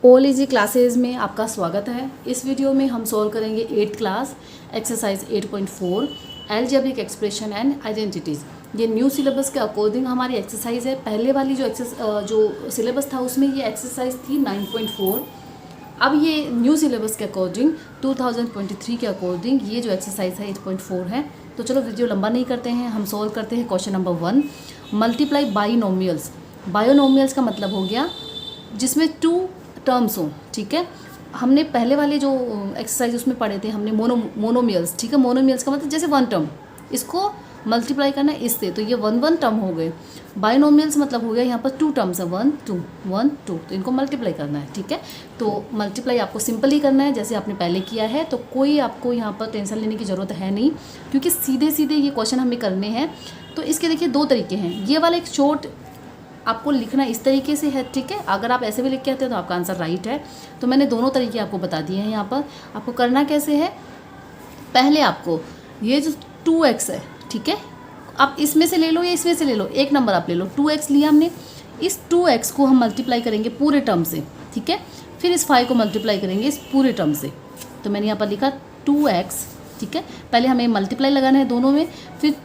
All easy classes में आपका स्वागत है। इस वीडियो में हम सॉल्व करेंगे 8th class exercise 8.4 algebraic expression and identities. ये न्यू सिलेबस के अकॉर्डिंग हमारी एक्सरसाइज है। पहले वाली जो सिलेबस था उसमें ये एक्सरसाइज थी 9.4। अब ये न्यू सिलेबस के अकॉर्डिंग 2023 के अकॉर्डिंग ये जो एक्सरसाइज है 8.4 है। तो चलो वीडियो लंबा नहीं करते हैं, हम सॉल्व करते हैं। Question number 1, multiply binomials. Binomials का मतलब हो गया जिसमें 2 टर्म्स हों। ठीक है, हमने पहले वाले जो एक्सरसाइज उसमें पढ़े थे हमने मोनोमियल्स। ठीक है, मोनोमियल्स का मतलब जैसे 1 टर्म, इसको मल्टीप्लाई करना है इससे, तो ये 1 टर्म हो गए। बाइनोमियल्स मतलब हो गया यहाँ पर 2 टर्म्स है, 1 2 1 2, तो इनको मल्टीप्लाई करना है। ठीक है, तो मल्टीप्लाई आपको सिंपल ही करना है जैसे आपने पहले किया है, तो कोई आपको यहाँ पर टेंशन लेने की ज़रूरत है नहीं, क्योंकि सीधे सीधे ये क्वेश्चन हमें करने हैं। तो इसके देखिए 2 तरीके हैं। ये वाला एक शॉर्ट आपको लिखना इस तरीके से है। ठीक है, अगर आप ऐसे भी लिख के आते हैं तो आपका आंसर राइट है। तो मैंने दोनों तरीके आपको बता दिए हैं। यहाँ पर आपको करना कैसे है, पहले आपको ये जो 2x है, ठीक है, आप इसमें से ले लो या इसमें से ले लो, एक नंबर आप ले लो। 2x लिया हमने, इस 2x को हम मल्टीप्लाई करेंगे पूरे टर्म से। ठीक है, फिर इस 5 को मल्टीप्लाई करेंगे इस पूरे टर्म से। तो मैंने यहाँ पर लिखा 2x। ठीक है, पहले हमें मल्टीप्लाई लगाना है दोनों में, फिर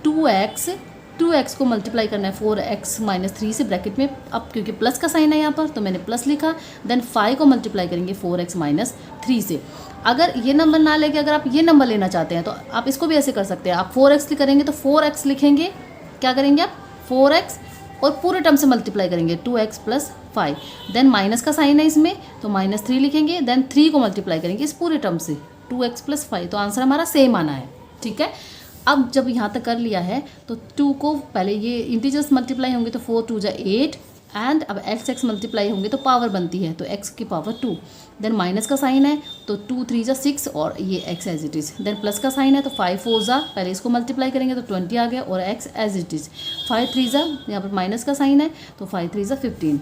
2x को मल्टीप्लाई करना है 4x-3 से ब्रैकेट में। अब क्योंकि प्लस का साइन है यहाँ पर तो मैंने प्लस लिखा। देन 5 को मल्टीप्लाई करेंगे 4x-3 से। अगर ये नंबर ना लेके अगर आप ये नंबर लेना चाहते हैं तो आप इसको भी ऐसे कर सकते हैं। आप 4x करेंगे तो 4x लिखेंगे, क्या करेंगे आप 4x और पूरे टर्म से मल्टीप्लाई करेंगे 2x + 5। देन माइनस का साइन है इसमें तो -3 लिखेंगे। देन 3 को मल्टीप्लाई करेंगे इस पूरे टर्म से 2x + 5, तो आंसर हमारा सेम आना है। ठीक है, अब जब यहाँ तक कर लिया है तो 2 को पहले ये इंटीजर्स मल्टीप्लाई होंगे तो 4 2 8, एंड अब x मल्टीप्लाई होंगे तो पावर बनती है तो x की पावर 2। देन माइनस का साइन है तो 2 3 6 और ये x as it is. Then plus का साइन है तो 5 4 पहले इसको मल्टीप्लाई करेंगे तो 20 आ गया और x एज इट इज़। 5 3 यहाँ पर माइनस का साइन है तो 5 3 15।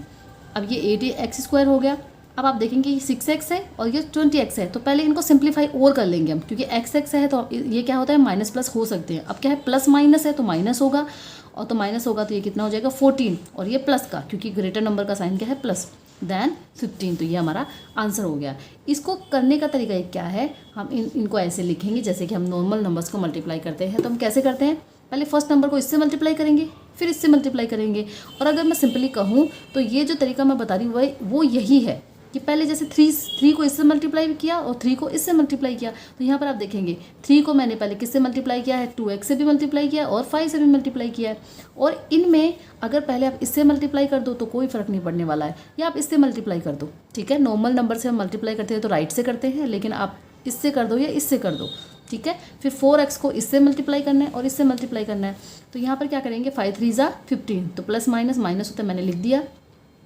अब ये 8x² हो गया। अब आप देखेंगे ये 6x है और ये 20x है, तो पहले इनको सिंप्लीफाई और कर लेंगे हम, क्योंकि x है तो ये क्या होता है माइनस प्लस हो सकते हैं। अब क्या है प्लस माइनस है तो माइनस होगा, और तो माइनस होगा तो ये कितना हो जाएगा 14, और ये प्लस का क्योंकि ग्रेटर नंबर का साइन क्या है प्लस, देन 15। तो ये हमारा आंसर हो गया। इसको करने का तरीका क्या है, हम इनको ऐसे लिखेंगे जैसे कि हम नॉर्मल नंबर्स को मल्टीप्लाई करते हैं। तो हम कैसे करते हैं, पहले फर्स्ट नंबर को इससे मल्टीप्लाई करेंगे फिर इससे मल्टीप्लाई करेंगे। और अगर मैं सिंपली कहूँ तो ये जो तरीका मैं बता रही हूँ वो यही है कि पहले जैसे 3 को इससे मल्टीप्लाई किया और 3 को इससे मल्टीप्लाई किया। तो यहाँ पर आप देखेंगे 3 को मैंने पहले किससे मल्टीप्लाई किया है, 2x से भी मल्टीप्लाई किया और 5 से भी मल्टीप्लाई किया है। और इनमें अगर पहले आप इससे मल्टीप्लाई कर दो तो कोई फ़र्क नहीं पड़ने वाला है, या आप इससे मल्टीप्लाई कर दो। ठीक है, नॉर्मल नंबर से हम मल्टीप्लाई करते हैं तो राइट से करते हैं, लेकिन आप इससे कर दो या इससे कर दो। ठीक है, फिर 4x को इससे मल्टीप्लाई करना है और इससे मल्टीप्लाई करना है। तो यहाँ पर क्या करेंगे 5 3 15, तो प्लस माइनस माइनस होता है मैंने लिख दिया।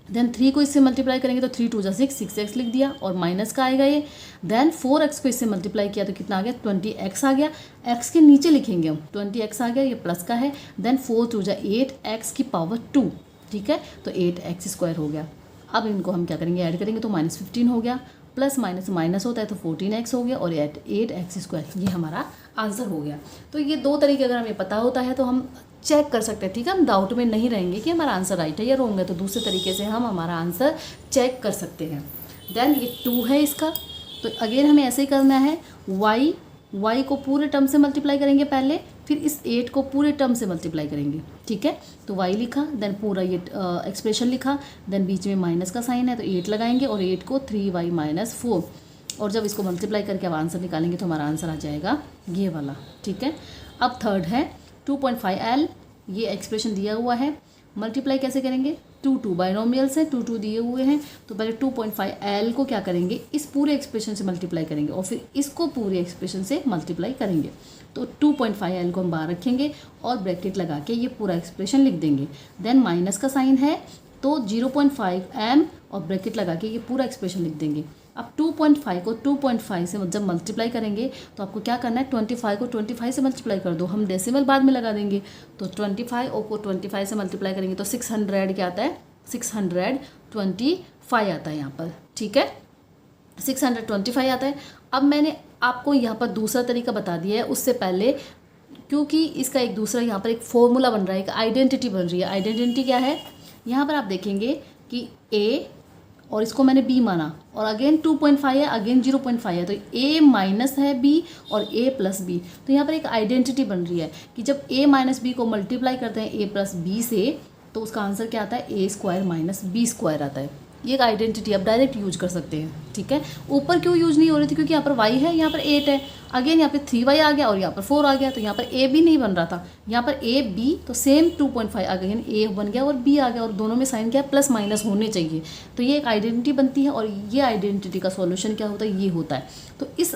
देन 3 को इससे मल्टीप्लाई करेंगे तो 3 2 6 6x लिख दिया और माइनस का आएगा ये। देन 4x को इससे मल्टीप्लाई किया तो कितना आ गया 20x आ गया। x के नीचे लिखेंगे हम 20x आ गया, ये प्लस का है। देन 4 2 8 x की पावर 2। ठीक है, तो 8x² हो गया। अब इनको हम क्या करेंगे ऐड करेंगे तो -15 हो गया, प्लस माइनस माइनस होता है तो 14x हो गया और 8x², ये हमारा आंसर हो गया। तो ये 2 तरीके अगर हमें पता होता है तो हम चेक कर सकते हैं। ठीक है, हम डाउट में नहीं रहेंगे कि हमारा आंसर राइट है या रॉन्ग है, तो दूसरे तरीके से हम हमारा आंसर चेक कर सकते हैं। देन ये 2 है इसका, तो अगेन हमें ऐसे ही करना है। y को पूरे टर्म से मल्टीप्लाई करेंगे पहले, फिर इस 8 को पूरे टर्म से मल्टीप्लाई करेंगे। ठीक है, तो y लिखा, देन पूरा ये एक्सप्रेशन लिखा, देन बीच में माइनस का साइन है तो 8 लगाएंगे और 8 को 3y - 4, और जब इसको मल्टीप्लाई करके अब आंसर निकालेंगे तो हमारा आंसर आ जाएगा ये वाला। ठीक है, अब थर्ड है 2.5l, ये एक्सप्रेशन दिया हुआ है, मल्टीप्लाई कैसे करेंगे 2 बाइनोमियल्स हैं, 2 दिए हुए हैं, तो पहले 2.5l को क्या करेंगे इस पूरे एक्सप्रेशन से मल्टीप्लाई करेंगे और फिर इसको पूरे एक्सप्रेशन से मल्टीप्लाई करेंगे। तो 2.5l को हम बाहर रखेंगे और ब्रैकेट लगा के ये पूरा एक्सप्रेशन लिख देंगे। देन माइनस का साइन है तो 0.5m और ब्रैकेट लगा के ये पूरा एक्सप्रेशन लिख देंगे। अब 2.5 को 2.5 से जब मल्टीप्लाई करेंगे तो आपको क्या करना है 25 को 25 से मल्टीप्लाई कर दो, हम डेसिमल बाद में लगा देंगे। तो 25 को 25 से मल्टीप्लाई करेंगे तो 600 क्या आता है 625 आता है यहाँ पर। ठीक है, 625 आता है। अब मैंने आपको यहाँ पर दूसरा तरीका बता दिया है उससे पहले, क्योंकि इसका एक दूसरा यहाँ पर एक फॉर्मूला बन रहा है, एक आइडेंटिटी बन रही है। आइडेंटिटी क्या है, यहाँ पर आप देखेंगे कि a और इसको मैंने b माना, और अगेन 2.5 है, अगेन 0.5 है, तो a माइनस है b और a प्लस बी। तो यहाँ पर एक आइडेंटिटी बन रही है कि जब a माइनस बी को मल्टीप्लाई करते हैं a प्लस बी से, तो उसका आंसर क्या आता है, a square minus B square आता है। ये एक आइडेंटिटी आप डायरेक्ट यूज कर सकते हैं, ठीक है। ऊपर क्यों यूज नहीं हो रही थी, क्योंकि यहाँ पर y है, यहाँ पर 8 है, अगेन यहाँ पे 3y आ गया और यहाँ पर 4 आ गया, तो यहाँ पर a भी नहीं बन रहा था, यहाँ पर a b, तो सेम 2.5 अगेन a बन गया और b आ गया, और दोनों में साइन क्या, प्लस माइनस होने चाहिए। तो ये एक आइडेंटिटी बनती है, और ये आइडेंटिटी का सॉल्यूशन क्या होता है, ये होता है। तो इस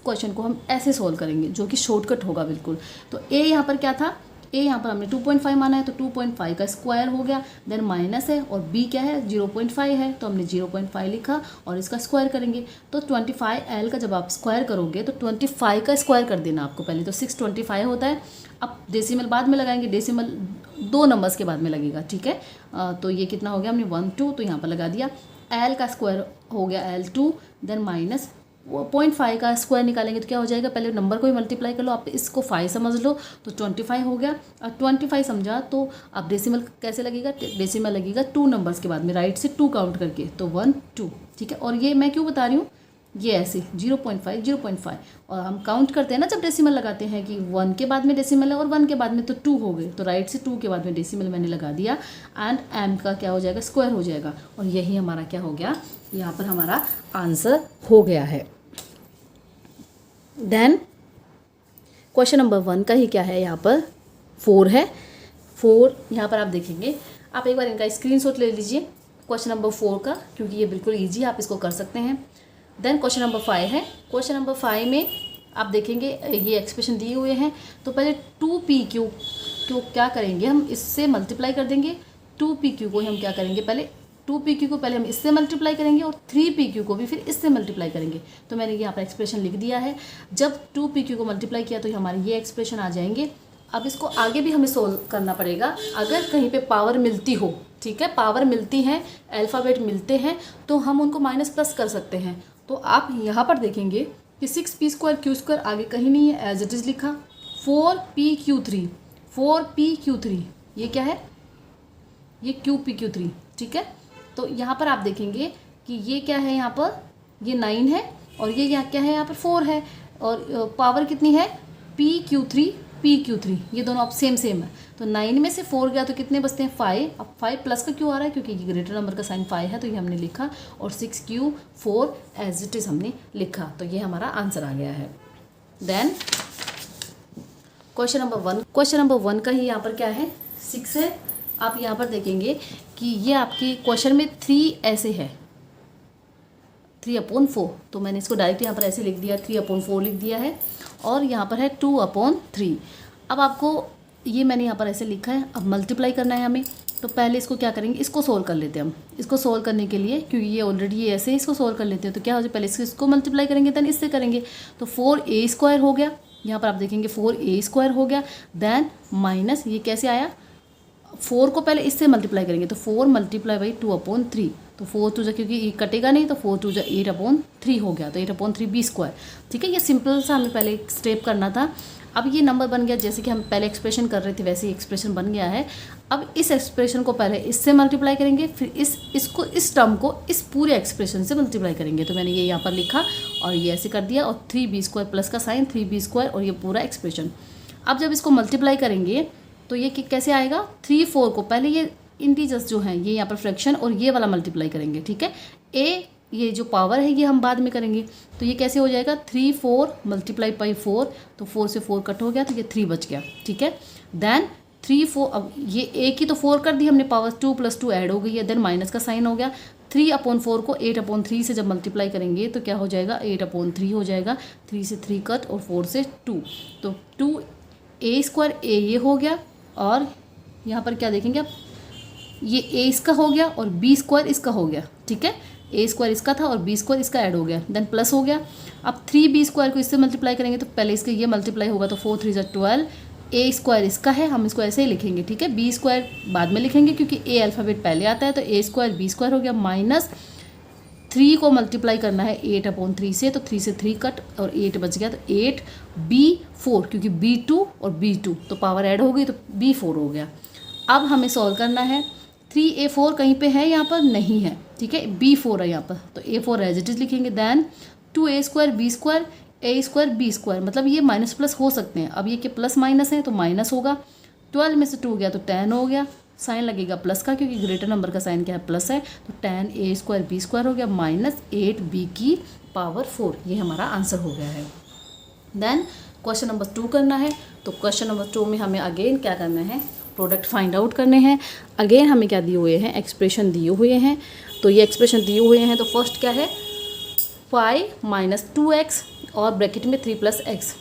क्वेश्चन को हम ऐसे सॉल्व करेंगे, जो कि शॉर्टकट होगा बिल्कुल। तो a यहाँ पर क्या था, a यहाँ पर हमने 2.5 माना है, तो 2.5 का स्क्वायर हो गया, देन माइनस है, और b क्या है, 0.5 है, तो हमने 0.5 लिखा और इसका स्क्वायर करेंगे। तो 25l का जब आप स्क्वायर करोगे तो 25 का स्क्वायर कर देना आपको पहले, तो 625 होता है। अब डेसिमल बाद में लगाएंगे, डेसिमल 2 नंबर्स के बाद में लगेगा, ठीक है। तो ये कितना हो गया, हमने 1 2 तो यहाँ पर लगा दिया, l का स्क्वायर हो गया l2, देन माइनस 0.5 का स्क्वायर निकालेंगे तो क्या हो जाएगा, पहले नंबर को ही मल्टीप्लाई कर लो, आप इसको 5 समझ लो, तो 25 हो गया। अब 25 समझा तो अब डेसिमल कैसे लगेगा, डेसिमल लगेगा 2 नंबर्स के बाद में, राइट से 2 काउंट करके, तो 1 2, ठीक है। और ये मैं क्यों बता रही हूँ, ये ऐसे 0.5 0.5, और हम काउंट करते हैं ना जब डेसिमल लगाते हैं कि 1 के बाद में डेसिमल है और 1 के बाद में तो 2 हो गए, तो राइट से 2 के बाद में डेसिमल मैंने लगा दिया, एंड m का क्या हो जाएगा, स्क्वायर हो जाएगा, और यही हमारा क्या हो गया, यहाँ पर हमारा आंसर हो गया है। देन क्वेश्चन नंबर 1 का ही क्या है, यहाँ पर 4 है। 4 यहाँ पर आप देखेंगे, आप एक बार इनका स्क्रीनशॉट ले लीजिए क्वेश्चन नंबर 4 का, क्योंकि ये बिल्कुल ईजी है, आप इसको कर सकते हैं। देन क्वेश्चन नंबर 5 है। क्वेश्चन नंबर 5 में आप देखेंगे ये एक्सप्रेशन दिए हुए हैं, तो पहले 2pq को क्या करेंगे, हम इससे मल्टीप्लाई कर देंगे। 2pq को हम क्या करेंगे, पहले 2pq को पहले हम इससे मल्टीप्लाई करेंगे, और 3pq को भी फिर इससे मल्टीप्लाई करेंगे। तो मैंने यहाँ पर एक्सप्रेशन लिख दिया है। जब 2pq को मल्टीप्लाई किया तो हमारे ये एक्सप्रेशन आ जाएंगे। अब इसको आगे भी हमें सोल्व करना पड़ेगा, अगर कहीं पे पावर मिलती हो, ठीक है, पावर मिलती हैं, अल्फ़ाबेट मिलते हैं, तो हम उनको माइनस प्लस कर सकते हैं। तो आप यहाँ पर देखेंगे कि 6p² q² आगे कहीं नहीं है, एज इट इज़ लिखा। 4pq3 ये क्या है, ये qpq3, ठीक है। तो यहाँ पर आप देखेंगे कि ये क्या है, यहाँ पर ये 9 है, और ये यहाँ क्या है, यहाँ पर 4 है, और पावर कितनी है, pq3, ये दोनों आप सेम है। तो 9 में से 4 गया तो कितने बचते हैं, 5। अब 5 प्लस का क्यों आ रहा है, क्योंकि ये ग्रेटर नंबर का साइन 5 है, तो ये हमने लिखा, और 6q4 एज इट इज़ हमने लिखा, तो ये हमारा आंसर आ गया है। देन क्वेश्चन नंबर 1 का ही यहाँ पर क्या है, 6 है। आप यहाँ पर देखेंगे कि ये आपके क्वेश्चन में 3 ऐसे है, 3/4, तो मैंने इसको डायरेक्ट यहाँ पर ऐसे लिख दिया, 3/4 लिख दिया है, और यहाँ पर है 2/3। अब आपको ये मैंने यहाँ पर ऐसे लिखा है, अब मल्टीप्लाई करना है हमें, तो पहले इसको क्या करेंगे, इसको सोल्व कर लेते हैं हम। इसको सोल्व करने के लिए, क्योंकि ये ऑलरेडी ऐसे ही इसको सोल्व कर लेते हैं, तो क्या हो जाए, पहले इसको मल्टीप्लाई करेंगे, देन इससे करेंगे, तो 4a² हो गया। यहाँ पर आप देखेंगे 4a² हो गया, देन माइनस ये कैसे आया, 4 को पहले इससे मल्टीप्लाई करेंगे, तो 4 × 2/3, तो 4 2 क्योंकि ये कटेगा नहीं, तो 4 2 8/3 हो गया, तो 8/3b², ठीक है। ये सिंपल सा हमें पहले स्टेप करना था। अब ये नंबर बन गया, जैसे कि हम पहले एक्सप्रेशन कर रहे थे वैसे ही एक्सप्रेशन बन गया है। अब इस एक्सप्रेशन को पहले इससे मल्टीप्लाई करेंगे, फिर इस टर्म को इस पूरे एक्सप्रेशन से मल्टीप्लाई करेंगे, तो मैंने ये यहाँ पर लिखा और ये ऐसे कर दिया, और 3b² प्लस का साइन 3b² और ये पूरा एक्सप्रेशन। अब जब इसको मल्टीप्लाई करेंगे तो ये कैसे आएगा, 3 4 को पहले ये इंटीजर्स जो हैं ये यहाँ पर फ्रैक्शन और ये वाला मल्टीप्लाई करेंगे, ठीक है। ये जो पावर है ये हम बाद में करेंगे, तो ये कैसे हो जाएगा, 3 4 × 4, तो 4 से 4 कट हो गया, तो ये 3 बच गया, ठीक है। देन 3 4, अब ये एक ही तो 4 कर दी हमने, पावर 2 + 2 ऐड हो गई है, देन माइनस का साइन हो गया। 3/4 को 8/3 से जब मल्टीप्लाई करेंगे तो क्या हो जाएगा, 8/3 हो जाएगा, 3 से 3 कट और 4 से 2, तो 2a² ये हो गया, और यहाँ पर क्या देखेंगे आप, ये a इसका हो गया और b² इसका हो गया, ठीक है। a² इसका था और b² इसका ऐड हो गया, देन प्लस हो गया। अब 3b² को इससे मल्टीप्लाई करेंगे, तो पहले इसके ये मल्टीप्लाई होगा, तो 4 3 12, a² इसका है, हम इसको ऐसे ही लिखेंगे, ठीक है। b² बाद में लिखेंगे क्योंकि a अल्फ़ाबेट पहले आता है, तो a² b² हो गया, माइनस 3 को मल्टीप्लाई करना है 8/3 से, तो 3 से 3 कट और 8 बच गया, तो 8b4, क्योंकि b2 और b2 तो पावर ऐड हो गई, तो b4 हो गया। अब हमें सॉल्व करना है, 3a4 कहीं पे है, यहाँ पर नहीं है, ठीक है, B4 है यहाँ पर, तो A4 एज इट इज़ लिखेंगे। Then 2A² B² A² B², मतलब ये माइनस प्लस हो सकते हैं। अब ये क्या प्लस माइनस है तो माइनस होगा, 12 में से 2 गया तो 10 हो गया, साइन लगेगा प्लस का क्योंकि ग्रेटर नंबर का साइन क्या है, प्लस है, तो 10A² B² हो गया माइनस 8B की पावर 4, ये हमारा आंसर हो गया है। देन क्वेश्चन नंबर 2 करना है, तो क्वेश्चन नंबर 2 में हमें अगेन क्या करना है, प्रोडक्ट फाइंड आउट करने हैं। अगेन हमें क्या दिए हुए हैं, एक्सप्रेशन दिए हुए हैं, तो ये एक्सप्रेशन दिए हुए हैं, तो फर्स्ट क्या है 5 माइनस 2x और ब्रैकेट में 3 प्लस x।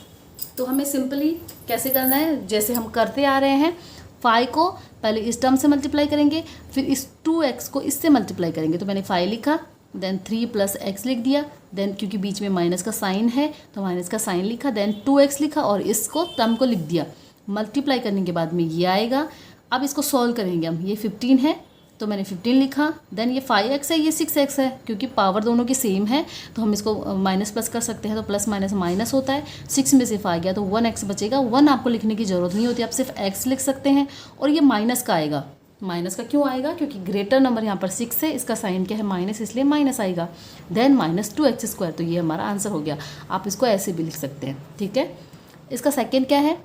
तो हमें सिंपली कैसे करना है, जैसे हम करते आ रहे हैं, 5 को पहले इस टर्म से मल्टीप्लाई करेंगे, फिर इस 2x को इससे मल्टीप्लाई करेंगे, तो मैंने 5 लिखा, देन 3 प्लस x लिख दिया, देन क्योंकि बीच में माइनस का साइन है तो माइनस का साइन लिखा, देन 2x लिखा और इसको टर्म को लिख दिया। मल्टीप्लाई करने के बाद में ये आएगा। अब इसको सॉल्व करेंगे हम, ये 15 है तो मैंने 15 लिखा, देन ये 5x है, ये 6x है, क्योंकि पावर दोनों की सेम है तो हम इसको माइनस प्लस कर सकते हैं, तो प्लस माइनस माइनस होता है, 6 में से 5 गया तो 1x बचेगा। 1 आपको लिखने की ज़रूरत नहीं होती, आप सिर्फ x लिख सकते हैं। और ये माइनस का आएगा, माइनस का क्यों आएगा, क्योंकि ग्रेटर नंबर यहाँ पर 6 है, इसका साइन क्या है माइनस, इसलिए माइनस आएगा। देन माइनस 2x², तो ये हमारा आंसर हो गया। आप इसको ऐसे भी लिख सकते हैं, ठीक है। इसका सेकेंड क्या है,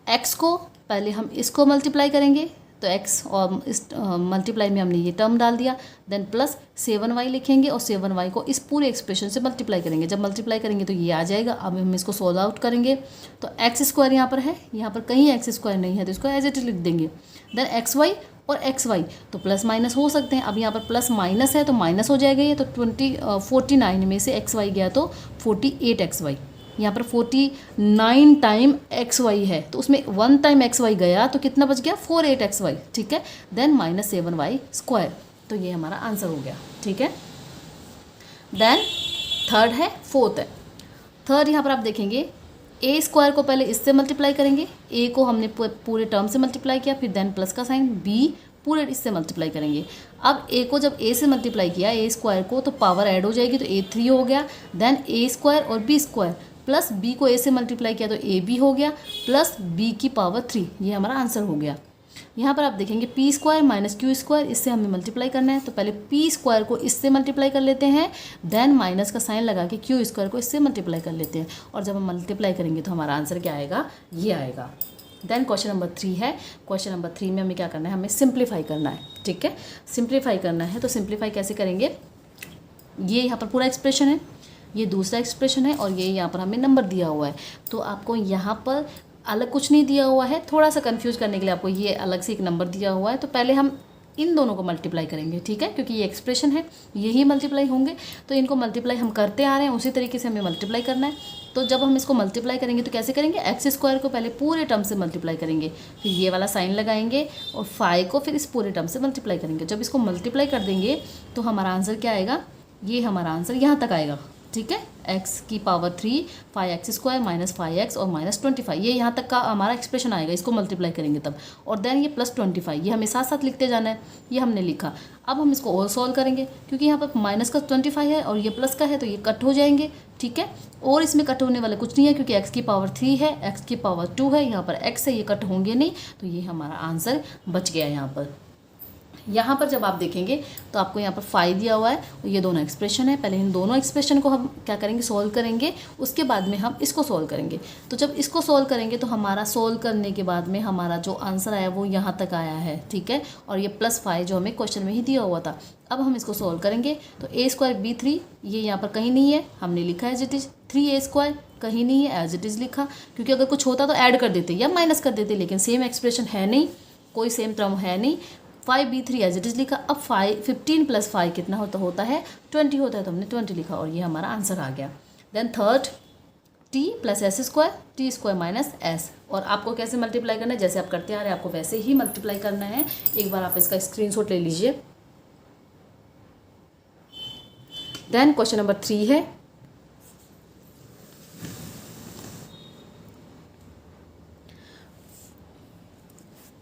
x को पहले हम इसको मल्टीप्लाई करेंगे, तो x और इस मल्टीप्लाई में हमने ये टर्म डाल दिया, देन प्लस 7y लिखेंगे और 7y को इस पूरे एक्सप्रेशन से मल्टीप्लाई करेंगे। जब मल्टीप्लाई करेंगे तो ये आ जाएगा। अब हम इसको सॉल्व आउट करेंगे, तो x² यहाँ पर है, यहाँ पर कहीं x² नहीं है तो इसको एज इट इज लिख देंगे। देन xy और xy तो प्लस माइनस हो सकते हैं, अब यहाँ पर प्लस माइनस है तो माइनस हो जाएगा ये, तो 49 में से xy गया तो 48xy। यहाँ पर 49 टाइम xy है तो उसमें 1 टाइम xy गया तो कितना बच गया 48xy, ठीक है। देन माइनस 7y², तो ये हमारा आंसर हो गया, ठीक है। देन थर्ड है, फोर्थ है। थर्ड यहाँ पर आप देखेंगे A² को पहले इससे मल्टीप्लाई करेंगे, A को हमने पूरे टर्म से मल्टीप्लाई किया, फिर देन प्लस का साइन, B पूरे इससे मल्टीप्लाई करेंगे। अब A को जब A से मल्टीप्लाई किया A² को तो पावर ऐड हो जाएगी, तो A3 हो गया। देन A² और B² प्लस B को A से मल्टीप्लाई किया तो AB हो गया, प्लस B की पावर 3, ये हमारा आंसर हो गया। यहाँ पर आप देखेंगे P² माइनस Q², इससे हमें मल्टीप्लाई करना है, तो पहले P² को इससे मल्टीप्लाई कर लेते हैं, देन माइनस का साइन लगा के Q² को इससे मल्टीप्लाई कर लेते हैं, और जब हम मल्टीप्लाई करेंगे तो हमारा आंसर क्या आएगा, ये आएगा। देन क्वेश्चन नंबर 3 है। क्वेश्चन नंबर 3 में हमें क्या करना है, हमें सिंप्लीफाई करना है, ठीक है। सिंप्लीफाई करना है तो सिंप्लीफाई कैसे करेंगे, ये यहाँ पर पूरा एक्सप्रेशन है, ये दूसरा एक्सप्रेशन है और ये यहाँ पर हमें नंबर दिया हुआ है, तो आपको यहाँ पर अलग कुछ नहीं दिया हुआ है, थोड़ा सा कंफ्यूज करने के लिए आपको ये अलग से एक नंबर दिया हुआ है। तो पहले हम इन दोनों को मल्टीप्लाई करेंगे, ठीक है, क्योंकि ये एक्सप्रेशन है, यही मल्टीप्लाई होंगे, तो इनको मल्टीप्लाई हम करते आ रहे हैं, उसी तरीके से हमें मल्टीप्लाई करना है। तो जब हम इसको मल्टीप्लाई करेंगे तो कैसे करेंगे, x² को पहले पूरे टर्म से मल्टीप्लाई करेंगे, फिर ये वाला साइन लगाएंगे और 5 को फिर इस पूरे टर्म से मल्टीप्लाई करेंगे। जब इसको मल्टीप्लाई कर देंगे तो हमारा आंसर क्या आएगा, ये हमारा आंसर यहाँ तक आएगा, ठीक है। x की पावर 3 5x² माइनस 5x और माइनस 25, ये यहाँ तक का हमारा एक्सप्रेशन आएगा, इसको मल्टीप्लाई करेंगे तब। और देन ये प्लस 25, ये हमें साथ साथ लिखते जाना है, ये हमने लिखा। अब हम इसको और सॉल्व करेंगे, क्योंकि यहाँ पर माइनस का 25 है और ये प्लस का है तो ये कट हो जाएंगे, ठीक है। और इसमें कट होने वाले कुछ नहीं है, क्योंकि x की पावर 3 है, x की पावर 2 है, यहाँ पर x है, ये कट होंगे नहीं, तो ये हमारा आंसर बच गया। यहाँ पर जब आप देखेंगे तो आपको यहाँ पर 5 दिया हुआ है और ये दोनों एक्सप्रेशन है। पहले इन दोनों एक्सप्रेशन को हम क्या करेंगे, सॉल्व करेंगे, उसके बाद में हम इसको सॉल्व करेंगे। तो जब इसको सॉल्व करेंगे तो हमारा सॉल्व करने के बाद में हमारा जो आंसर आया वो यहाँ तक आया है, ठीक है। और ये +5 जो हमें क्वेश्चन में ही दिया हुआ था। अब हम इसको सॉल्व करेंगे, तो A² B3 ये यहाँ पर कहीं नहीं है, हमने लिखा है एज इट इज़। 3A² कहीं नहीं है, एज इट इज़ लिखा, क्योंकि अगर कुछ होता तो ऐड कर देते या माइनस कर देते, लेकिन सेम एक्सप्रेशन है नहीं, कोई सेम टर्म है नहीं। 5B3 एज इट इज़ लिखा। अब 15 + 5 कितना होता है 20 होता है, तो हमने 20 लिखा और ये हमारा आंसर आ गया। Then third t + s², t² minus s। और आपको कैसे मल्टीप्लाई करना है, जैसे आप करते आ रहे हैं आपको वैसे ही मल्टीप्लाई करना है। एक बार आप इसका स्क्रीनशॉट ले लीजिए। देन क्वेश्चन नंबर 3 है।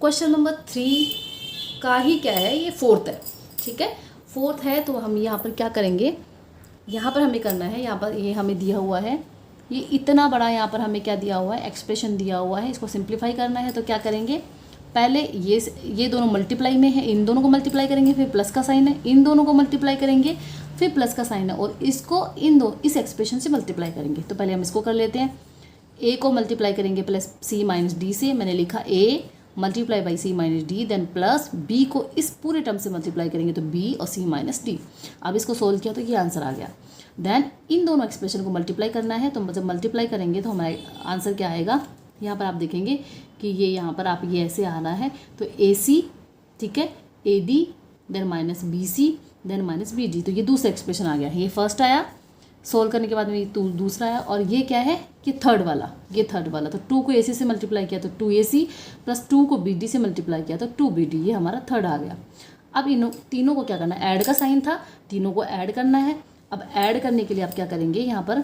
क्वेश्चन नंबर 3 का ही क्या है, ये फोर्थ है, ठीक है। फोर्थ है तो हम यहाँ पर क्या करेंगे, यहाँ पर हमें करना है, यहाँ पर ये हमें दिया हुआ है, ये इतना बड़ा यहाँ पर हमें क्या दिया हुआ है, एक्सप्रेशन दिया हुआ है, इसको सिंप्लीफाई करना है। तो क्या करेंगे, पहले ये दोनों मल्टीप्लाई में है, इन दोनों को मल्टीप्लाई करेंगे, फिर प्लस का साइन है, इन दोनों को मल्टीप्लाई करेंगे, फिर प्लस का साइन है, और इसको इस एक्सप्रेशन से मल्टीप्लाई करेंगे। तो पहले हम इसको कर लेते हैं। ए को मल्टीप्लाई करेंगे प्लस सी माइनस डी से, मैंने लिखा A multiply by C minus D, then plus B को इस पूरे टर्म से मल्टीप्लाई करेंगे तो बी और सी माइनस डी। अब इसको सोल्व किया तो ये आंसर आ गया। देन इन दोनों एक्सप्रेशन को मल्टीप्लाई करना है, तो जब मल्टीप्लाई करेंगे तो हमारा आंसर क्या आएगा, यहाँ पर आप देखेंगे कि ये यहाँ पर आप ये ऐसे आ रहा है, तो ए सी, ठीक है, A D, then minus B C, then minus B D. तो ये दूसरा एक्सप्रेशन आ गया। ये फर्स्ट आया, सोल्व करने के बाद में दूसरा आया, और ये क्या है कि थर्ड वाला, ये थर्ड वाला। तो 2 को ए सी से मल्टीप्लाई किया तो 2ac प्लस 2 को बी डी से मल्टीप्लाई किया तो 2bd, ये हमारा थर्ड आ गया। अब इन तीनों को क्या करना है, ऐड का साइन था, तीनों को ऐड करना है। अब ऐड करने के लिए आप क्या करेंगे, यहाँ पर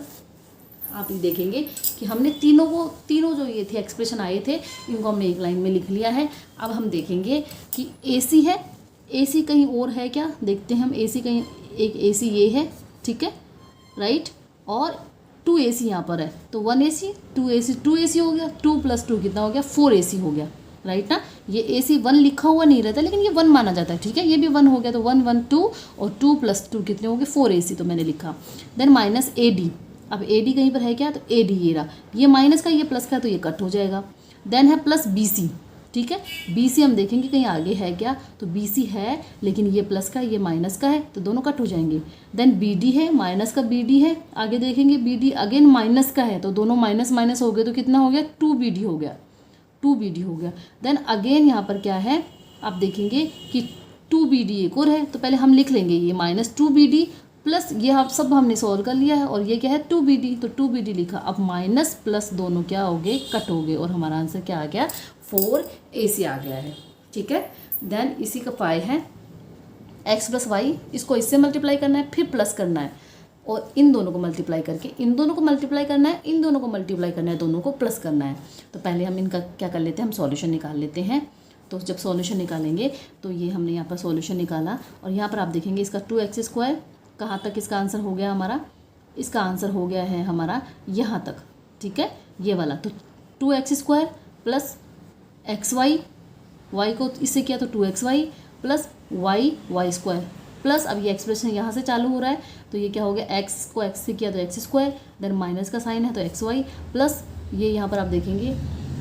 आप ये देखेंगे कि हमने तीनों जो ये थे एक्सप्रेशन आए थे, इनको हमने एक लाइन में लिख लिया है। अब हम देखेंगे कि AC है, AC कहीं और है क्या, देखते हैं हम। AC कहीं, एक AC ये है, ठीक है, राइट, और 2AC यहाँ पर है, तो 1AC 2AC हो गया, 2 + 2 कितना हो गया, 4AC हो गया, राइट ना। ये AC 1 लिखा हुआ नहीं रहता, लेकिन ये 1 माना जाता है, ठीक है, ये भी 1 हो गया, तो 1 1 2 और 2 + 2 कितने हो गए, 4AC, तो मैंने लिखा। देन माइनस AD, अब AD कहीं पर है क्या, तो AD ये रहा, ये माइनस का ये प्लस का, तो ये कट हो जाएगा। देन है प्लस BC, ठीक है, BC हम देखेंगे कहीं आगे है क्या, तो BC है, लेकिन ये प्लस का ये माइनस का है, तो दोनों कट हो जाएंगे। देन BD है, माइनस का BD है, आगे देखेंगे BD अगेन माइनस का है, तो दोनों माइनस माइनस हो गए, तो कितना हो गया, 2BD हो गया, 2BD हो गया। देन अगेन यहाँ पर क्या है, आप देखेंगे कि 2BD एक और है, तो पहले हम लिख लेंगे ये माइनस 2BD प्लस ये आप सब हमने सॉल्व कर लिया है, और ये क्या है 2BD, तो 2BD लिखा। अब माइनस प्लस दोनों क्या हो गए, कट हो गए, और हमारा आंसर क्या आ गया, 4AC आ गया है, ठीक है। देन इसी का पाई है x + y, इसको इससे मल्टीप्लाई करना है, फिर प्लस करना है, और इन दोनों को मल्टीप्लाई करके इन दोनों को मल्टीप्लाई करना है, इन दोनों को मल्टीप्लाई करना है, दोनों को प्लस करना है। तो पहले हम इनका क्या कर लेते हैं, हम सॉल्यूशन निकाल लेते हैं। तो जब सॉल्यूशन निकालेंगे तो ये हमने यहाँ पर सॉल्यूशन निकाला, और यहाँ पर आप देखेंगे इसका 2x² कहाँ तक इसका आंसर हो गया हमारा, इसका आंसर हो गया है हमारा यहाँ तक, ठीक है, ये वाला। तो 2x² प्लस xy, y को इससे किया तो 2xy प्लस y² प्लस, अब ये एक्सप्रेशन यहाँ से चालू हो रहा है, तो ये क्या हो गया, x को x से किया तो x², देन माइनस का साइन है तो xy प्लस ये यहाँ पर आप देखेंगे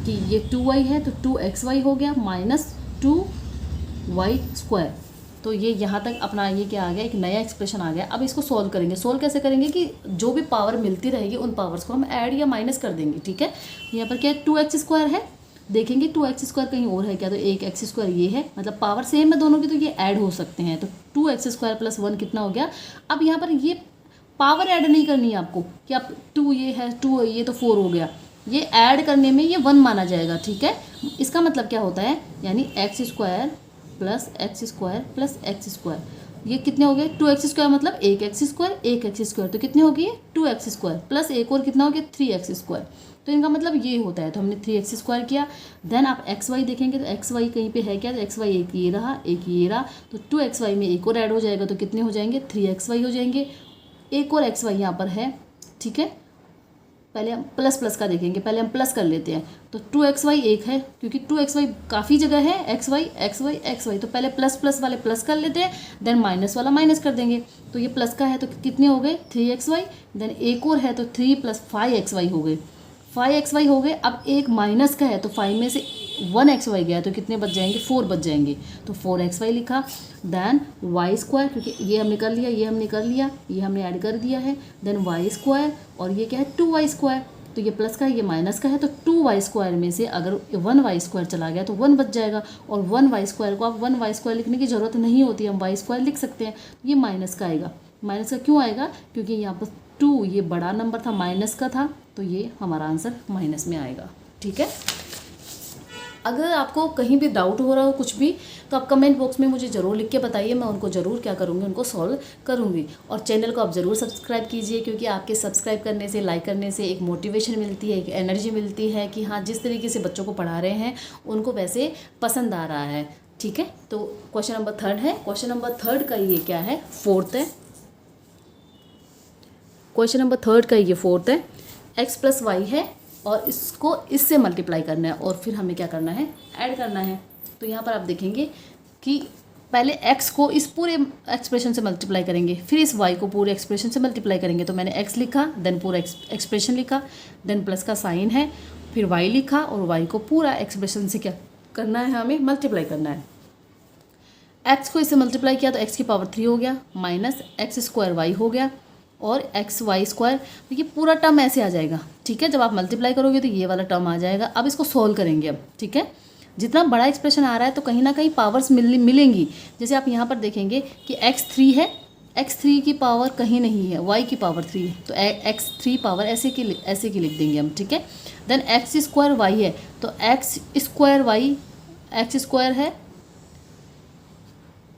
कि ये 2y है, तो 2xy हो गया माइनस 2y²। तो ये यहाँ तक अपना ये क्या आ गया, एक नया एक्सप्रेशन आ गया। अब इसको सोल्व करेंगे। सोल्व कैसे करेंगे कि जो भी पावर मिलती रहेगी उन पावर्स को हम ऐड या माइनस कर देंगे, ठीक है। यहाँ पर क्या है, 2x² है, देखेंगे 2x² कहीं और है क्या, तो एक x² ये है, मतलब पावर सेम है दोनों की, तो ये ऐड हो सकते हैं। तो 2x² + 1 कितना हो गया। अब यहाँ पर ये पावर ऐड नहीं करनी है आपको कि आप 2 ये है 2 ये तो 4 हो गया, ये ऐड करने में ये 1 माना जाएगा, ठीक है। इसका मतलब क्या होता है, यानी x² + x² + x², ये कितने हो गए, 2x² मतलब एक x², तो कितने हो गए 2x² प्लस एक और कितना हो गया 3x², तो इनका मतलब ये होता है। तो हमने 3x² किया। देन आप xy देखेंगे तो xy कहीं पे है क्या, तो xy एक ये रहा, एक ये रहा, तो 2xy में एक और ऐड हो जाएगा, तो कितने हो जाएंगे 3xy हो जाएंगे। एक और xy यहाँ पर है, ठीक है। पहले हम प्लस का देखेंगे, पहले हम प्लस कर लेते हैं। तो 2xy एक है, क्योंकि 2xy काफ़ी जगह है, xy, तो पहले प्लस वाले प्लस कर लेते हैं, देन माइनस वाला माइनस कर देंगे। तो ये प्लस का है तो कितने हो गए 3xy, देन एक और है तो 3 + 5xy हो गए, 5xy हो गए। अब एक माइनस का है तो 5 में से 1xy गया, तो कितने बच जाएंगे 4 बच जाएंगे, तो 4xy लिखा। देन y², क्योंकि ये हमने कर लिया, ये हमने कर लिया, ये हमने ऐड कर दिया है, देन y², और ये क्या है 2y², तो ये प्लस का है ये माइनस का है, तो 2y² में से अगर 1y² चला गया तो 1 बच जाएगा, और 1y² को आप 1y² लिखने की ज़रूरत नहीं होती, हम y² लिख सकते हैं। ये माइनस का आएगा, माइनस का क्यों आएगा, क्योंकि यहाँ पर 2 ये बड़ा नंबर था, माइनस का था, तो ये हमारा आंसर माइनस में आएगा, ठीक है। अगर आपको कहीं भी डाउट हो रहा हो कुछ भी, तो आप कमेंट बॉक्स में मुझे ज़रूर लिख के बताइए, मैं उनको ज़रूर क्या करूँगी, उनको सॉल्व करूँगी। और चैनल को आप ज़रूर सब्सक्राइब कीजिए, क्योंकि आपके सब्सक्राइब करने से, लाइक करने से एक मोटिवेशन मिलती है, एक एनर्जी मिलती है कि हाँ जिस तरीके से बच्चों को पढ़ा रहे हैं उनको वैसे पसंद आ रहा है, ठीक है। तो क्वेश्चन नंबर 3 है, क्वेश्चन नंबर 3 का ये क्या है 4th है, क्वेश्चन नंबर 3 का ये 4th है। x + y है और इसको इससे मल्टीप्लाई करना है, और फिर हमें क्या करना है ऐड करना है, तो यहाँ पर आप देखेंगे कि पहले x को इस पूरे एक्सप्रेशन से मल्टीप्लाई करेंगे, फिर इस y को पूरे एक्सप्रेशन से मल्टीप्लाई करेंगे। तो मैंने x लिखा, देन पूरा एक्सप्रेशन लिखा, देन प्लस का साइन है, फिर y लिखा और y को पूरा एक्सप्रेशन से क्या करना है, हमें मल्टीप्लाई करना है। x को इससे मल्टीप्लाई किया तो x की पावर 3 हो गया, माइनस एक्स स्क्वायर वाई हो गया और एक्स वाई स्क्वायर। तो ये पूरा टर्म ऐसे आ जाएगा, ठीक है। जब आप मल्टीप्लाई करोगे तो ये वाला टर्म आ जाएगा। अब इसको सॉल्व करेंगे अब, ठीक है। जितना बड़ा एक्सप्रेशन आ रहा है तो कहीं ना कहीं पावर्स मिलेंगी। जैसे आप यहाँ पर देखेंगे कि x3 है, x3 की पावर कहीं नहीं है, y की पावर 3 है, तो x3 पावर ऐसे की लिख देंगे हम, ठीक है। देन एक्स स्क्वायर वाई है तो X square Y, X square है,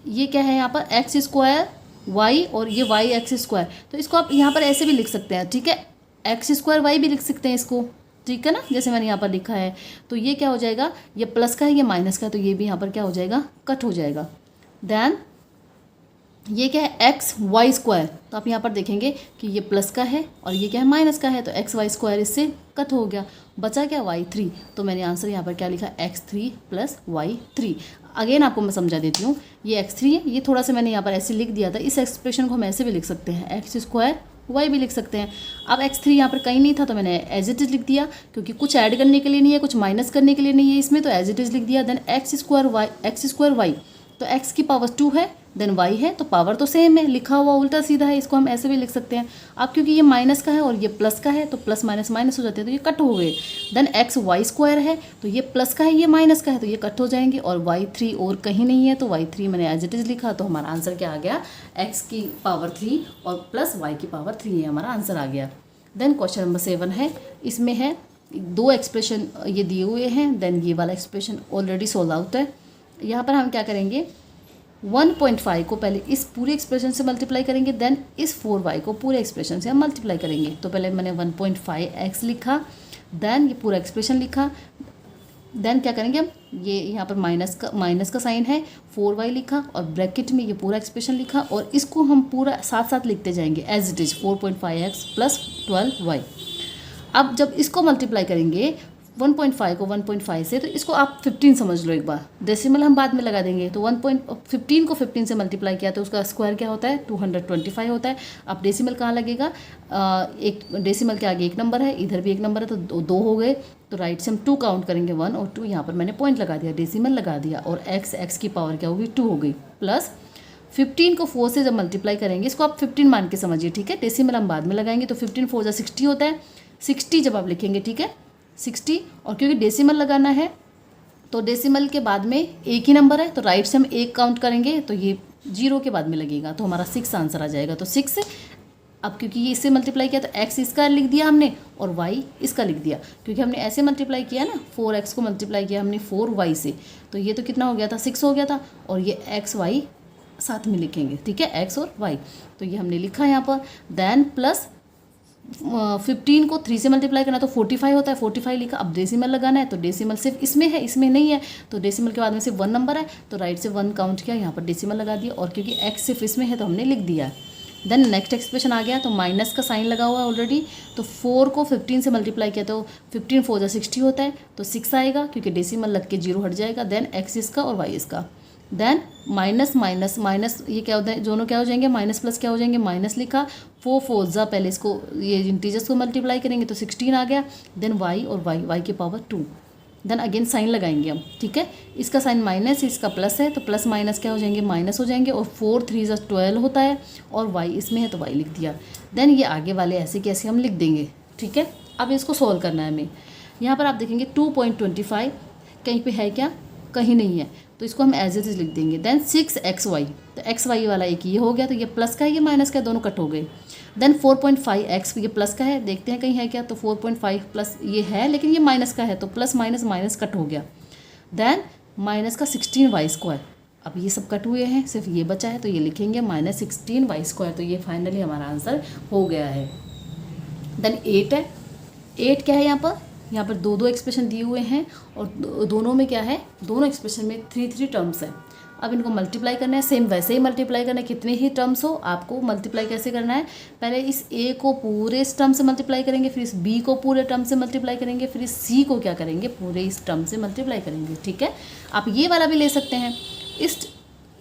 ये क्या है यहाँ पर एक्स स्क्वायर वाई और ये वाई एक्स स्क्वायर। तो इसको आप यहाँ पर ऐसे भी लिख सकते हैं, ठीक है। एक्स स्क्वायर वाई भी लिख सकते हैं इसको, ठीक है ना, जैसे मैंने यहाँ पर लिखा है। तो ये क्या हो जाएगा, ये प्लस का है, ये माइनस का है, तो ये भी यहाँ पर क्या हो जाएगा, कट हो जाएगा। देन ये क्या है एक्स वाई स्क्वायर, तो आप यहाँ पर देखेंगे कि ये प्लस का है और ये क्या है माइनस का है, तो एक्स वाई स्क्वायर इससे कट हो गया, बचा क्या y3। तो मैंने आंसर यहाँ पर क्या लिखा, x3 प्लस y3। अगेन आपको मैं समझा देती हूँ, ये x3 है, ये थोड़ा सा मैंने यहाँ पर ऐसे लिख दिया था। इस एक्सप्रेशन को हम ऐसे भी लिख सकते हैं, एक्स स्क्वायर वाई भी लिख सकते हैं। अब x3 यहाँ पर कहीं नहीं था तो मैंने एज इट इज लिख दिया, क्योंकि कुछ ऐड करने के लिए नहीं है, कुछ माइनस करने के लिए नहीं है इसमें, तो एज इट इज लिख दिया। देन एक्स स्क्वायर वाई, तो x की पावर 2 है, देन y है, तो पावर तो सेम है, लिखा हुआ उल्टा सीधा है, इसको हम ऐसे भी लिख सकते हैं। अब क्योंकि ये माइनस का है और ये प्लस का है तो प्लस माइनस माइनस हो जाते हैं, तो ये कट हो गए। देन एक्स वाई स्क्वायर है तो ये प्लस का है, ये माइनस का है, तो ये कट हो जाएंगे। और y3 और कहीं नहीं है तो y3 मैंने एज इट इज लिखा, तो हमारा आंसर क्या आ गया, x की पावर 3 और प्लस y की पावर 3 है, हमारा आंसर आ गया। देन क्वेश्चन नंबर 7 है, इसमें है 2 एक्सप्रेशन ये दिए हुए हैं। देन ये वाला एक्सप्रेशन ऑलरेडी सोल्व आउट है। यहाँ पर हम क्या करेंगे, 1.5 को पहले इस पूरे एक्सप्रेशन से मल्टीप्लाई करेंगे, देन इस 4y को पूरे एक्सप्रेशन से हम मल्टीप्लाई करेंगे। तो पहले मैंने 1.5x लिखा, देन ये पूरा एक्सप्रेशन लिखा। देन क्या करेंगे हम, ये यहाँ पर माइनस का साइन है, 4y लिखा और ब्रैकेट में ये पूरा एक्सप्रेशन लिखा, और इसको हम पूरा साथ साथ लिखते जाएंगे as it is, 4.5x plus 12y। अब जब इसको मल्टीप्लाई करेंगे 1.5 को 1.5 से, तो इसको आप 15 समझ लो एक बार, डेसिमल हम बाद में लगा देंगे। तो 1.15 को 15 से मल्टीप्लाई किया तो उसका स्क्वायर क्या होता है, 225 होता है। अब डेसिमल कहाँ लगेगा, एक डेसिमल के आगे एक नंबर है, इधर भी एक नंबर है, तो 2 हो गए। तो राइट से हम 2 काउंट करेंगे, 1 और 2, यहाँ पर मैंने पॉइंट लगा दिया, डेसिमल लगा दिया, और एक्स की पावर क्या होगी, 2 हो गई। प्लस 15 को 4 से जब मल्टीप्लाई करेंगे, इसको आप 15 मान के समझिए, ठीक है। डेसिमल हम बाद में लगाएंगे, तो 15 4 जा 60 होता है, 60 जब आप लिखेंगे, ठीक है 60। और क्योंकि डेसिमल लगाना है तो डेसिमल के बाद में एक ही नंबर है, तो राइट से हम 1 काउंट करेंगे, तो ये 0 के बाद में लगेगा, तो हमारा 6 आंसर आ जाएगा। तो 6, अब क्योंकि ये इससे मल्टीप्लाई किया तो x इसका लिख दिया हमने और y इसका लिख दिया, क्योंकि हमने ऐसे मल्टीप्लाई किया ना, 4x को मल्टीप्लाई किया हमने 4y से, तो ये तो कितना हो गया था, 6 हो गया था। और ये x y साथ में लिखेंगे, ठीक है, x और y, तो ये हमने लिखा यहाँ पर। देन प्लस 15 को 3 से मल्टीप्लाई करना तो 45 होता है, 45 लिखा। अब डेसिमल लगाना है, तो डेसिमल सिर्फ इसमें है, इसमें नहीं है, तो डेसिमल के बाद में सिर्फ 1 नंबर है, तो राइट से 1 काउंट किया, यहाँ पर डेसिमल लगा दिया, और क्योंकि x सिर्फ इसमें है तो हमने लिख दिया है। देन नेक्स्ट एक्सप्रेशन आ गया, तो माइनस का साइन लगा हुआ है ऑलरेडी, तो 4 को 15 से मल्टीप्लाई किया तो 15 4 जा 60 होता है, तो 6 आएगा, क्योंकि डेसिमल लग के 0 हट जाएगा। देन x इसका और y इसका। देन माइनस माइनस माइनस, ये क्या होता है, दोनों क्या हो जाएंगे, माइनस प्लस क्या हो जाएंगे, माइनस लिखा, 4 4 जा, पहले इसको ये इंटीजर्स को मल्टीप्लाई करेंगे तो 16 आ गया। देन y और y की पावर 2। देन अगेन साइन लगाएंगे हम, ठीक है, इसका साइन माइनस, इसका प्लस है, तो प्लस माइनस क्या हो जाएंगे, माइनस हो जाएंगे। और 4 3 जा 12 होता है, और y इसमें है तो y लिख दिया। देन ये आगे वाले ऐसे कैसे हम लिख देंगे, ठीक है। अब इसको सॉल्व करना है हमें। यहाँ पर आप देखेंगे 2.25 कहीं पे है क्या, कहीं नहीं है, तो इसको हम एज इट इज लिख देंगे। देन 6xy, तो xy वाला एक ये हो गया, तो ये प्लस का है, ये माइनस का है, दोनों कट हो गए। देन 4.5x, ये प्लस का है, देखते हैं कहीं है क्या, तो 4.5 प्लस ये है, लेकिन ये माइनस का है, तो प्लस माइनस माइनस कट हो गया। देन माइनस का 16y स्क्वायर, अब ये सब कट हुए हैं, सिर्फ ये बचा है, तो ये लिखेंगे -16y स्क्वायर, तो ये फाइनली हमारा आंसर हो गया है। देन 8 है, 8 क्या है यहाँ पर 2 एक्सप्रेशन दिए हुए हैं, और दोनों में क्या है, दोनों एक्सप्रेशन में 3 3 टर्म्स है। अब इनको मल्टीप्लाई करना है, सेम वैसे ही मल्टीप्लाई करना है, कितने ही टर्म्स हो आपको मल्टीप्लाई कैसे करना है, पहले इस ए को पूरे इस टर्म से मल्टीप्लाई करेंगे, फिर इस बी को पूरे टर्म से मल्टीप्लाई करेंगे, फिर इस सी को क्या करेंगे, पूरे इस टर्म से मल्टीप्लाई करेंगे। ठीक है, आप ये वाला भी ले सकते हैं, इस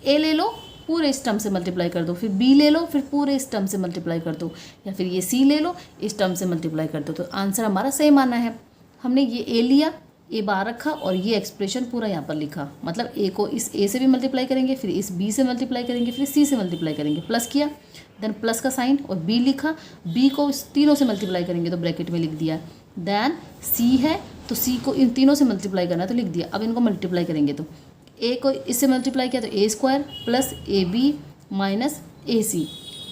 ए ले लो पूरे इस टर्म से मल्टीप्लाई कर दो, फिर बी ले लो फिर पूरे इस टर्म से मल्टीप्लाई कर दो, या फिर ये सी ले लो इस टर्म से मल्टीप्लाई कर दो। तो आंसर हमारा सेम आना है। हमने ये ए लिया, ए बार रखा और ये एक्सप्रेशन पूरा यहाँ पर लिखा, मतलब ए को इस ए से भी मल्टीप्लाई करेंगे, फिर इस बी से मल्टीप्लाई करेंगे, फिर सी से मल्टीप्लाई करेंगे, प्लस किया, देन प्लस का साइन और बी लिखा, बी को इस तीनों से मल्टीप्लाई करेंगे तो ब्रैकेट में लिख दिया, देन सी है तो सी को इन तीनों से मल्टीप्लाई करना है तो लिख दिया। अब इनको मल्टीप्लाई करेंगे तो ए को इससे मल्टीप्लाई किया तो A square plus A B minus A C,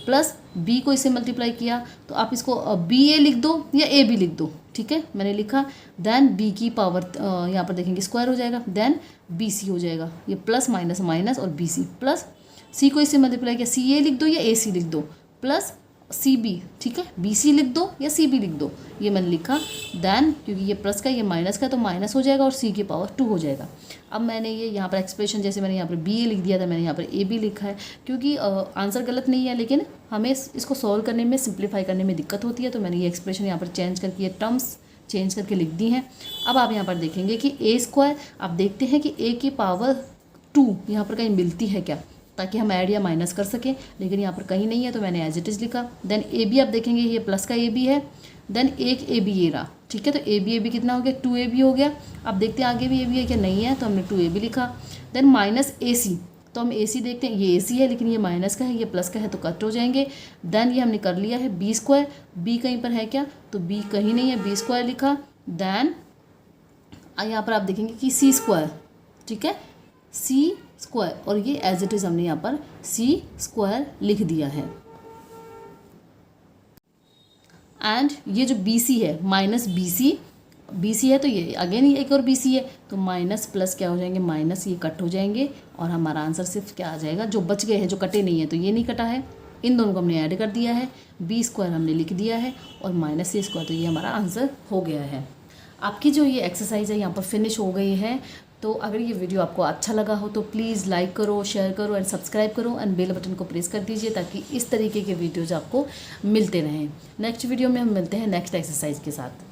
plus B को इससे मल्टीप्लाई किया तो आप इसको बी ए लिख दो या ए बी लिख दो। ठीक है, मैंने लिखा, देन बी की पावर यहाँ पर देखेंगे स्क्वायर हो जाएगा, देन बी सी हो जाएगा, ये प्लस माइनस माइनस और बी सी, प्लस सी को इससे मल्टीप्लाई किया, सी ए लिख दो या ए सी लिख दो, प्लस सी बी। ठीक है, बी सी लिख दो या सी बी लिख दो, ये मैंने लिखा, देन क्योंकि ये प्लस का ये माइनस का तो माइनस हो जाएगा और सी की पावर 2 हो जाएगा। अब मैंने ये यहाँ पर एक्सप्रेशन जैसे मैंने यहाँ पर बी ए लिख दिया था, मैंने यहाँ पर ए बी लिखा है, क्योंकि आंसर गलत नहीं है लेकिन हमें इसको सॉल्व करने में, सिंप्लीफाई करने में दिक्कत होती है, तो मैंने ये एक्सप्रेशन यहाँ पर चेंज करके ये टर्म्स चेंज करके लिख दी हैं। अब आप यहाँ पर देखेंगे कि ए स्क्वायर, आप देखते हैं कि ए की पावर 2 यहाँ पर कहीं मिलती है क्या, ताकि हम ऐड या माइनस कर सकें, लेकिन यहाँ पर कहीं नहीं है तो मैंने एज इट इज़ लिखा। देन ए बी आप देखेंगे ये प्लस का ए बी है, देन एक ए बी ये रहा। ठीक है, तो ए बी कितना हो गया, 2 ए बी हो गया। अब देखते हैं आगे भी ए बी है क्या, नहीं है तो हमने 2 ए बी लिखा। देन माइनस ए सी, तो हम ए सी देखते हैं, ये ए सी है लेकिन ये माइनस का है, ये प्लस का है तो कट हो जाएंगे। देन ये हमने कर लिया है बी स्क्वायर, बी कहीं पर है क्या, तो बी कहीं नहीं है, बी स्क्वायर लिखा। देन यहाँ पर आप देखेंगे कि सी स्क्वायर, ठीक है, सी स्क्वायर, और ये एज इट इज़ हमने यहाँ पर सी स्क्वायर लिख दिया है। एंड ये जो बी सी है माइनस बी सी है तो ये अगेन एक और बी सी है, तो माइनस प्लस क्या हो जाएंगे, माइनस ये कट हो जाएंगे और हमारा आंसर सिर्फ क्या आ जाएगा, जो बच गए हैं, जो कटे नहीं है तो ये नहीं कटा है, इन दोनों को हमने ऐड कर दिया है, बी स्क्वायर हमने लिख दिया है और माइनस सी स्क्वायर, तो ये हमारा आंसर हो गया है। आपकी जो ये एक्सरसाइज है यहाँ पर फिनिश हो गई है। तो अगर ये वीडियो आपको अच्छा लगा हो तो प्लीज़ लाइक करो, शेयर करो एंड सब्सक्राइब करो एंड बेल बटन को प्रेस कर दीजिए ताकि इस तरीके के वीडियोज़ आपको मिलते रहें। नेक्स्ट वीडियो में हम मिलते हैं नेक्स्ट एक्सरसाइज के साथ।